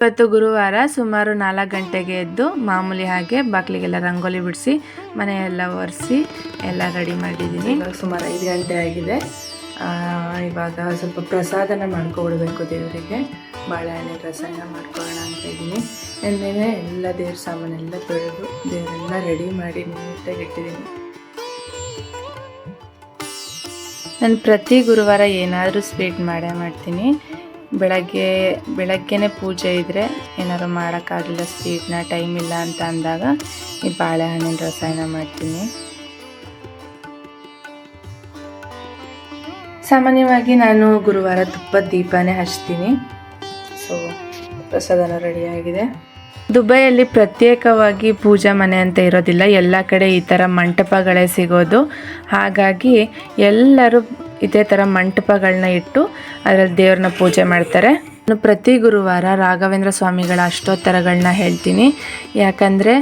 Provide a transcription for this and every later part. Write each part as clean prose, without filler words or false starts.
ಇವತ್ತು ಗುರುವಾರ ಸುಮಾರು 4 ಗಂಟೆಗೆ ಎದ್ದು ಮಾಮೂಲಿ ಹಾಗೆ ಬಾಗಿಲಿಗೆಲ್ಲ ರಂಗೋಲಿ ಬಿಡಿಸಿ ಮನೆಯೆಲ್ಲ ಒರೆಸಿ ಎಲ್ಲ ರೆಡಿ ಮಾಡಿದ್ದೀನಿ. ಇವಾಗ ಸುಮಾರು 5 ಗಂಟೆ ಆಗಿದೆ. ಇವಾಗ ಸ್ವಲ್ಪ ಪ್ರಸಾದನ ಮಾಡ್ಕೊಬಿಡ್ಬೇಕು ದೇವರಿಗೆ. ಬಾಳೆಹಣ್ಣೆ ರಸನ ಮಾಡ್ಕೊಳ್ಳೋಣ ಅಂತ ಇದ್ದೀನಿ. ನೆನ್ನೆ ಎಲ್ಲ ದೇವ್ರ ಸಾಮಾನೆಲ್ಲ ತೊಳೆದು ದೇವರೆಲ್ಲ ರೆಡಿ ಮಾಡಿ ನೀಟಾಗಿ ಇಟ್ಟಿದ್ದೀನಿ. ನಾನು ಪ್ರತಿ ಗುರುವಾರ ಏನಾದರೂ ಸ್ವೀಟ್ ಮಾಡೇ ಮಾಡ್ತೀನಿ. ಬೆಳಗ್ಗೆನೇ ಪೂಜೆ ಇದ್ದರೆ ಏನಾದ್ರು ಮಾಡೋಕ್ಕಾಗಲಿಲ್ಲ, ಸ್ವೀಟ್ನ ಟೈಮ್ ಇಲ್ಲ ಅಂತ ಅಂದಾಗ ಈ ಬಾಳೆಹಣ್ಣಿನ ರಸಾಯನ ಮಾಡ್ತೀನಿ. ಸಾಮಾನ್ಯವಾಗಿ ನಾನು ಗುರುವಾರ ತುಪ್ಪದ ದೀಪನೇ ಹಚ್ತೀನಿ. ಸೊ ಪ್ರಸಾದನ ರೆಡಿಯಾಗಿದೆ. ದುಬೈಯಲ್ಲಿ ಪ್ರತ್ಯೇಕವಾಗಿ ಪೂಜಾ ಮನೆ ಅಂತ ಇರೋದಿಲ್ಲ, ಎಲ್ಲ ಕಡೆ ಈ ಥರ ಮಂಟಪಗಳೇ ಸಿಗೋದು. ಹಾಗಾಗಿ ಎಲ್ಲರೂ ಇದೇ ಥರ ಮಂಟಪಗಳನ್ನ ಇಟ್ಟು ಅದರಲ್ಲಿ ದೇವ್ರನ್ನ ಪೂಜೆ ಮಾಡ್ತಾರೆ. ನಾನು ಪ್ರತಿ ಗುರುವಾರ ರಾಘವೇಂದ್ರ ಸ್ವಾಮಿಗಳ ಅಷ್ಟೋತ್ತರಗಳನ್ನ ಹೇಳ್ತೀನಿ. ಯಾಕಂದರೆ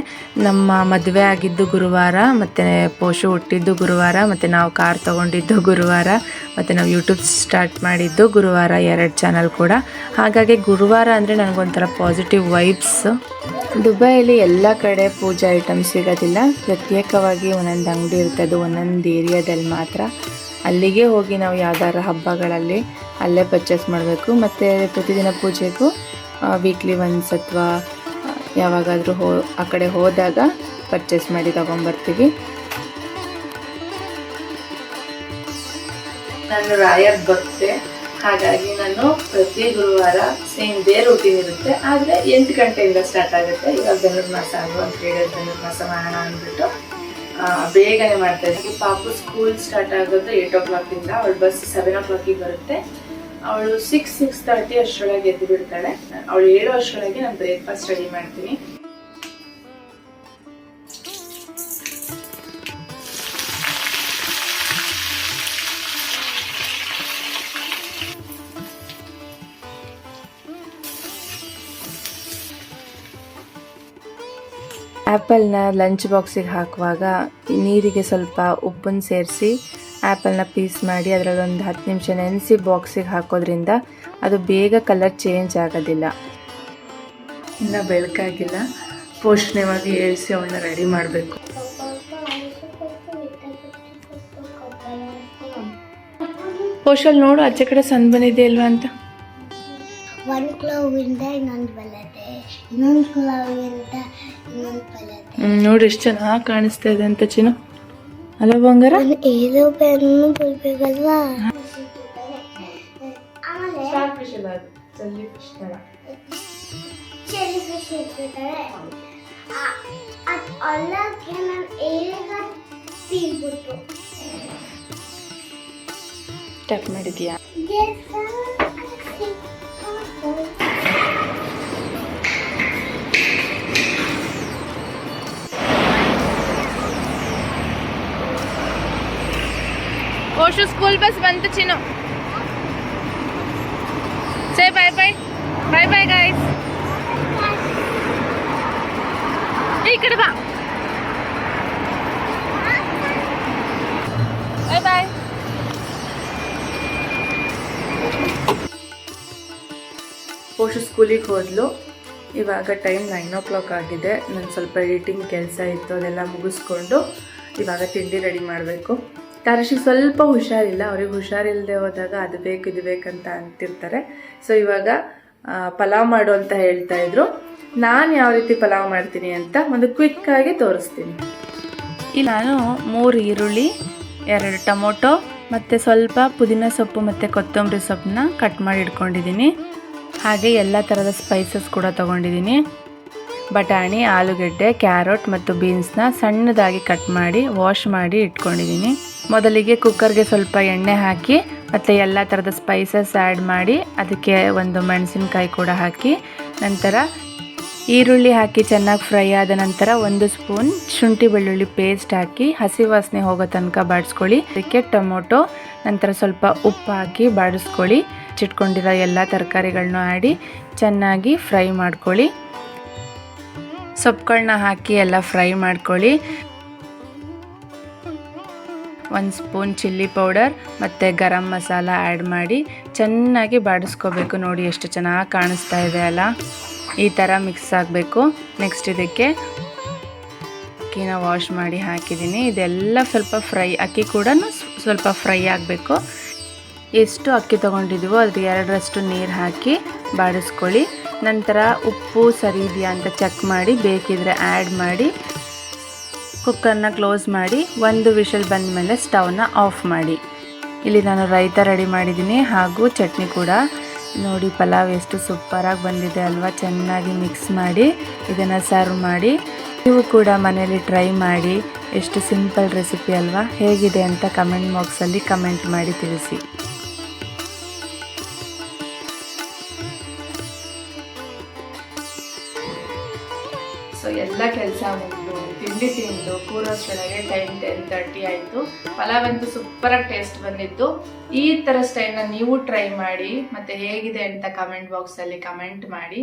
ನಮ್ಮ ಮದುವೆ ಆಗಿದ್ದು ಗುರುವಾರ, ಮತ್ತು ಪೋಷು ಹುಟ್ಟಿದ್ದು ಗುರುವಾರ, ಮತ್ತು ನಾವು ಕಾರ್ ತೊಗೊಂಡಿದ್ದು ಗುರುವಾರ, ಮತ್ತು ನಾವು ಯೂಟ್ಯೂಬ್ ಸ್ಟಾರ್ಟ್ ಮಾಡಿದ್ದು ಗುರುವಾರ, 2 ಚಾನಲ್ ಕೂಡ. ಹಾಗಾಗಿ ಗುರುವಾರ ಅಂದರೆ ನನಗೊಂಥರ ಪಾಸಿಟಿವ್ ವೈಬ್ಸ್. ದುಬೈಯಲ್ಲಿ ಎಲ್ಲ ಕಡೆ ಪೂಜಾ ಐಟಮ್ಸ್ ಸಿಗೋದಿಲ್ಲ, ಪ್ರತ್ಯೇಕವಾಗಿ ಒಂದೊಂದು ಅಂಗಡಿ ಇರುತ್ತೆ, ಅದು ಒಂದೊಂದು ಏರಿಯಾದಲ್ಲಿ ಮಾತ್ರ. ಅಲ್ಲಿಗೆ ಹೋಗಿ ನಾವು ಯಾವ್ದಾರ ಹಬ್ಬಗಳಲ್ಲಿ ಅಲ್ಲೇ ಪರ್ಚೇಸ್ ಮಾಡಬೇಕು. ಮತ್ತು ಪ್ರತಿದಿನ ಪೂಜೆಗೂ ವೀಕ್ಲಿ ಒನ್ಸ್ ಅಥವಾ ಯಾವಾಗಾದರೂ ಆ ಕಡೆ ಹೋದಾಗ ಪರ್ಚೇಸ್ ಮಾಡಿ ತಗೊಂಬರ್ತೀವಿ. ನಾನು ರಾಯರ್ ಭಕ್ತೆ, ಹಾಗಾಗಿ ನಾನು ಪ್ರತಿ ಗುರುವಾರ ಸೇಮ್ ಇದೇ ರೂಟೀನ್ ಇರುತ್ತೆ. ಆದರೆ 8 ಗಂಟೆಯಿಂದ ಸ್ಟಾರ್ಟ್ ಆಗುತ್ತೆ. ಇವಾಗ ಧನುರ್ಮಾಸ ಆಗುವ ಅಂತ ಹೇಳಿದ್ರೆ ಧನುರ್ಮಾಸ ಮಾಡೋಣ ಅಂದ್ಬಿಟ್ಟು ಬೇಗನೆ ಮಾಡ್ತಾ ಇದ್ದೀನಿ. ಪಾಪು ಸ್ಕೂಲ್ ಸ್ಟಾರ್ಟ್ ಆಗೋದು 8 o'clock ಇಂದ. ಅವಳು ಬಸ್ 7 o'clock ಬರುತ್ತೆ. ಅವಳು 6:30 ಅಷ್ಟರೊಳಗೆ ಎದ್ದು ಬಿಡ್ತಾಳೆ. ಅವಳು 7 ಅಷ್ಟರೊಳಗೆ ನಾನು ಬ್ರೇಕ್ಫಾಸ್ಟ್ ರೆಡಿ ಮಾಡ್ತೀನಿ. ಆ್ಯಪಲ್ನ ಲಂಚ್ ಬಾಕ್ಸಿಗೆ ಹಾಕುವಾಗ ನೀರಿಗೆ ಸ್ವಲ್ಪ ಉಪ್ಪನ್ನು ಸೇರಿಸಿ ಆ್ಯಪಲ್ನ ಪೀಸ್ ಮಾಡಿ ಅದರಲ್ಲಿ ಒಂದು 10 ನಿಮಿಷ ನೆನೆಸಿ ಬಾಕ್ಸಿಗೆ ಹಾಕೋದ್ರಿಂದ ಅದು ಬೇಗ ಕಲರ್ ಚೇಂಜ್ ಆಗೋದಿಲ್ಲ. ಇನ್ನು ಬೆಳಕಾಗಿಲ್ಲ, ಪೋಷಣೆವಾಗಿ ಏಳಿಸಿ ಅವಳನ್ನ ರೆಡಿ ಮಾಡಬೇಕು. ಪೋಷಲ್ ನೋಡು, ಆಚೆ ಕಡೆ ಸಣ್ಣ ಬಂದಿದೆ ಅಲ್ವಾ ಅಂತ. ಒಂದು ಕ್ಲೌವಿಂದ ಇನ್ನೊಂದು ಬಲದೆ, ಇನ್ನೊಂದು ಕ್ಲೌವಿಂದ ಇನ್ನೊಂದು ಬಲದೆ. ನೋಡಿ ಎಷ್ಟು ಚೆನ್ನಾಗಿ ಕಾಣಿಸ್ತಾ ಇದೆ ಅಂತ ಚಿನ್ನು, ಅಲ್ಲ ಬಂಗಾರ? ಏಳು ಬೆನ್ನು ಬರಬೇಕಲ್ವಾ? ಚೆಲ್ಲಿ ಫಿಶ್ ಇರ್ತಿದ್ದಾರೆ. ಅಲ್ಲಕ್ಕೆ ನಾನು ಏಗ ತೀರ್ಬಿಟ್ಟು ಟೆಪ್ ಮಾಡಿದ್ಯಾ? ಓಶು ಸ್ಕೂಲ್ ಬಸ್ ಬಂತು ಚಿನ್ನು. ಸೇ ಬಾಯ್ ಬಾಯ್, ಬಾಯ್ ಬಾಯ್ ಗೈಸ್. ಈ ಕಡೆ ಬಾ, ಬಾಯ್ ಬಾಯ್. ಓಶು ಸ್ಕೂಲಿಗೆ ಹೋದ್ಲು. ಇವಾಗ ಟೈಮ್ 9 o'clock ಆಗಿದೆ. ನಾನು ಸ್ವಲ್ಪ ಎಡಿಟಿಂಗ್ ಕೆಲಸ ಇತ್ತು, ಅದೆಲ್ಲ ಮುಗಿಸ್ಕೊಂಡು ಇವಾಗ ತಿಂಡಿ ರೆಡಿ ಮಾಡಬೇಕು. ತಾರಶಿಗೆ ಸ್ವಲ್ಪ ಹುಷಾರಿಲ್ಲ. ಅವ್ರಿಗೆ ಹುಷಾರಿಲ್ಲದೆ ಹೋದಾಗ ಅದು ಬೇಕು ಇದು ಬೇಕಂತ ಅಂತಿರ್ತಾರೆ. ಸೊ ಇವಾಗ ಪಲಾವ್ ಮಾಡು ಅಂತ ಹೇಳ್ತಾ ಇದ್ರು. ನಾನು ಯಾವ ರೀತಿ ಪಲಾವ್ ಮಾಡ್ತೀನಿ ಅಂತ ಒಂದು ಕ್ವಿಕ್ಕಾಗಿ ತೋರಿಸ್ತೀನಿ. ಇಲ್ಲಿ ನಾನು 3 ಈರುಳ್ಳಿ, 2 ಟೊಮೊಟೊ ಮತ್ತು ಸ್ವಲ್ಪ ಪುದೀನ ಸೊಪ್ಪು ಮತ್ತು ಕೊತ್ತಂಬರಿ ಸೊಪ್ಪನ್ನ ಕಟ್ ಮಾಡಿ ಇಟ್ಕೊಂಡಿದ್ದೀನಿ. ಹಾಗೆ ಎಲ್ಲ ಥರದ ಸ್ಪೈಸಸ್ ಕೂಡ ತೊಗೊಂಡಿದ್ದೀನಿ. ಬಟಾಣಿ, ಆಲೂಗೆಡ್ಡೆ, ಕ್ಯಾರೆಟ್ ಮತ್ತು ಬೀನ್ಸ್ನ ಸಣ್ಣದಾಗಿ ಕಟ್ ಮಾಡಿ ವಾಶ್ ಮಾಡಿ ಇಟ್ಕೊಂಡಿದ್ದೀನಿ. ಮೊದಲಿಗೆ ಕುಕ್ಕರ್ಗೆ ಸ್ವಲ್ಪ ಎಣ್ಣೆ ಹಾಕಿ ಮತ್ತು ಎಲ್ಲ ಥರದ ಸ್ಪೈಸಸ್ ಆ್ಯಡ್ ಮಾಡಿ ಅದಕ್ಕೆ ಒಂದು ಮೆಣಸಿನ್ಕಾಯಿ ಕೂಡ ಹಾಕಿ ನಂತರ ಈರುಳ್ಳಿ ಹಾಕಿ ಚೆನ್ನಾಗಿ ಫ್ರೈ ಆದ ನಂತರ 1 ಸ್ಪೂನ್ ಶುಂಠಿ ಬೆಳ್ಳುಳ್ಳಿ ಪೇಸ್ಟ್ ಹಾಕಿ ಹಸಿ ವಾಸನೆ ಹೋಗೋ ತನಕ ಬಾಡಿಸ್ಕೊಳ್ಳಿ. ಅದಕ್ಕೆ ಟೊಮೊಟೊ, ನಂತರ ಸ್ವಲ್ಪ ಉಪ್ಪು ಹಾಕಿ ಬಾಡಿಸ್ಕೊಳ್ಳಿ. ಚಿಟ್ಕೊಂಡಿರೋ ಎಲ್ಲ ತರಕಾರಿಗಳನ್ನೂ ಆಡಿ ಚೆನ್ನಾಗಿ ಫ್ರೈ ಮಾಡ್ಕೊಳ್ಳಿ. ಸೊಪ್ಪುಗಳನ್ನ ಹಾಕಿ ಎಲ್ಲ ಫ್ರೈ ಮಾಡ್ಕೊಳ್ಳಿ. 1 ಸ್ಪೂನ್ ಚಿಲ್ಲಿ ಪೌಡರ್ ಮತ್ತು ಗರಂ ಮಸಾಲ ಆ್ಯಡ್ ಮಾಡಿ ಚೆನ್ನಾಗಿ ಬಾಡಿಸ್ಕೋಬೇಕು. ನೋಡಿ ಎಷ್ಟು ಚೆನ್ನಾಗಿ ಕಾಣಿಸ್ತಾ ಇದೆ ಅಲ್ಲ, ಈ ಥರ ಮಿಕ್ಸ್ ಆಗಬೇಕು. ನೆಕ್ಸ್ಟ್ ಇದಕ್ಕೆ ಅಕ್ಕಿನ ವಾಶ್ ಮಾಡಿ ಹಾಕಿದ್ದೀನಿ. ಇದೆಲ್ಲ ಸ್ವಲ್ಪ ಫ್ರೈ, ಅಕ್ಕಿ ಕೂಡ ಸ್ವಲ್ಪ ಫ್ರೈ ಆಗಬೇಕು. ಎಷ್ಟು ಅಕ್ಕಿ ತೊಗೊಂಡಿದ್ದೀವೋ ಅದ್ರ 2ರಷ್ಟು ನೀರು ಹಾಕಿ ಬಾಡಿಸ್ಕೊಳ್ಳಿ. ನಂತರ ಉಪ್ಪು ಸರಿ ಇದೆಯಾ ಅಂತ ಚೆಕ್ ಮಾಡಿ ಬೇಕಿದ್ರೆ ಆ್ಯಡ್ ಮಾಡಿ ಕುಕ್ಕರ್ನ ಕ್ಲೋಸ್ ಮಾಡಿ 1 ವಿಷಲ್ ಬಂದ ಮೇಲೆ ಸ್ಟವ್ನ ಆಫ್ ಮಾಡಿ. ಇಲ್ಲಿ ನಾನು ರೈತ ರೆಡಿ ಮಾಡಿದ್ದೀನಿ ಹಾಗೂ ಚಟ್ನಿ ಕೂಡ. ನೋಡಿ ಪಲಾವ್ ಎಷ್ಟು ಸೂಪರಾಗಿ ಬಂದಿದೆ ಅಲ್ವಾ. ಚೆನ್ನಾಗಿ ಮಿಕ್ಸ್ ಮಾಡಿ ಇದನ್ನು ಸರ್ವ್ ಮಾಡಿ. ನೀವು ಕೂಡ ಮನೇಲಿ ಟ್ರೈ ಮಾಡಿ. ಎಷ್ಟು ಸಿಂಪಲ್ ರೆಸಿಪಿ ಅಲ್ವಾ. ಹೇಗಿದೆ ಅಂತ ಕಮೆಂಟ್ ಬಾಕ್ಸಲ್ಲಿ ಕಮೆಂಟ್ ಮಾಡಿ ತಿಳಿಸಿ. ಸೊ ಎಲ್ಲ ಕೆಲಸ ಮುಗಿದು ತಿಂಡಿ ತಿಂದು ಕೂರೋಷ್ಟೊಳಗೆ ಟೈಮ್ 10:30 ಆಯಿತು. ಪಲಾವ್ ಅಂತೂ ಸೂಪರಾಗಿ ಟೇಸ್ಟ್ ಬಂದಿತ್ತು. ಈ ಥರ ಸ್ಟೈಲ್ನ ನೀವು ಟ್ರೈ ಮಾಡಿ ಮತ್ತು ಹೇಗಿದೆ ಅಂತ ಕಮೆಂಟ್ ಬಾಕ್ಸಲ್ಲಿ ಕಮೆಂಟ್ ಮಾಡಿ.